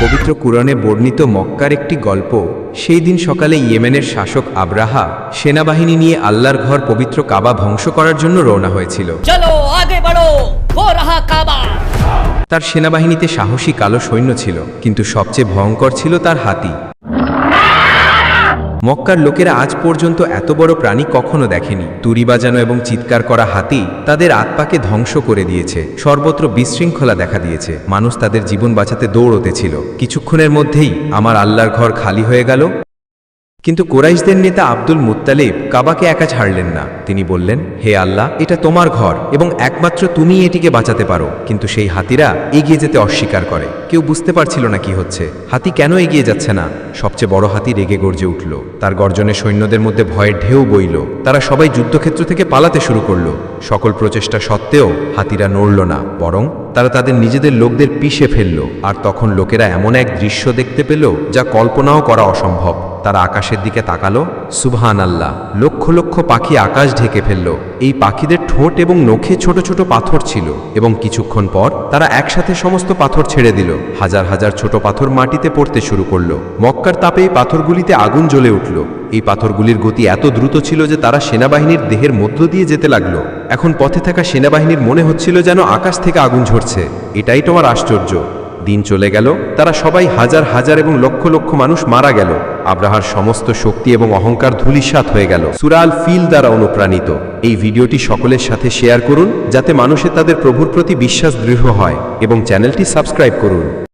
পবিত্র কুরআনে বর্ণিত মক্কার একটি গল্প। সেই দিন সকালে ইয়েমেনের শাসক আবরাহা সেনাবাহিনী নিয়ে আল্লাহর ঘর পবিত্র কাবা ধ্বংস করার জন্য রওনা হয়েছিল। চলো আগে বাড়ো, वो रहा কাবা। তার সেনাবাহিনীতে সাহসী কালো সৈন্য ছিল, কিন্তু সবচেয়ে ভয়ঙ্কর ছিল তার হাতি। মক্কার লোকেরা আজ পর্যন্ত এত বড় প্রাণী কখনো দেখেনি। তুরি বাজানো এবং চিৎকার করা হাতি তাদের আত্মাকে ধ্বংস করে দিয়েছে। সর্বত্র বিশৃঙ্খলা দেখা দিয়েছে। মানুষ তাদের জীবন বাঁচাতে দৌড়তেছিল। কিছুক্ষণের মধ্যেই আমার আল্লাহর ঘর খালি হয়ে গেল। কিন্তু কুরাইশদের নেতা আব্দুল মুত্তালিব কাবাকে একা ছাড়লেন না। তিনি বললেন, হে আল্লাহ, এটা তোমার ঘর এবং একমাত্র তুমিই এটিকে বাঁচাতে পারো। কিন্তু সেই হাতিরা এগিয়ে যেতে অস্বীকার করে। কেউ বুঝতে পারছিল না কি হচ্ছে। হাতি কেন এগিয়ে যাচ্ছে না? সবচেয়ে বড় হাতি রেগে গর্জে উঠল। তার গর্জনে সৈন্যদের মধ্যে ভয়ের ঢেউ বইল। তারা সবাই যুদ্ধক্ষেত্র থেকে পালাতে শুরু করল। সকল প্রচেষ্টা সত্ত্বেও হাতিরা নড়ল না, বরং তারা তাদের নিজেদের লোকদের পিষে ফেলল। আর তখন লোকেরা এমন এক দৃশ্য দেখতে পেল যা কল্পনাও করা অসম্ভব। তারা আকাশের দিকে তাকালো। সুবহান আল্লাহ, লক্ষ লক্ষ পাখি আকাশ ঢেকে ফেলল। এই পাখিদের ঠোঁট এবং নখে ছোট ছোট পাথর ছিল, এবং কিছুক্ষণ পর তারা একসাথে সমস্ত পাথর ছেড়ে দিল। হাজার হাজার ছোট পাথর মাটিতে পড়তে শুরু করলো। মক্কার তাপে এই পাথরগুলিতে আগুন জ্বলে উঠল। এই পাথরগুলির গতি এত দ্রুত ছিল যে তারা সেনাবাহিনীর দেহের মধ্য দিয়ে যেতে লাগলো। এখন পথে থাকা সেনাবাহিনীর মনে হচ্ছিল যেন আকাশ থেকে আগুন ঝরছে। এটাই তোমার আশ্চর্য। দিন চলে গেল। তারা সবাই হাজার হাজার এবং লক্ষ লক্ষ মানুষ মারা গেল। আব্রাহার সমস্ত শক্তি এবং অহংকার ধূলিসাৎ হয়ে গেল। সূরা আল ফিল দ্বারা অনুপ্রাণিত এই ভিডিওটি সকলের সাথে শেয়ার করুন, যাতে মানুষের তাদের প্রভুর প্রতি বিশ্বাস দৃঢ় হয়, এবং চ্যানেলটি সাবস্ক্রাইব করুন।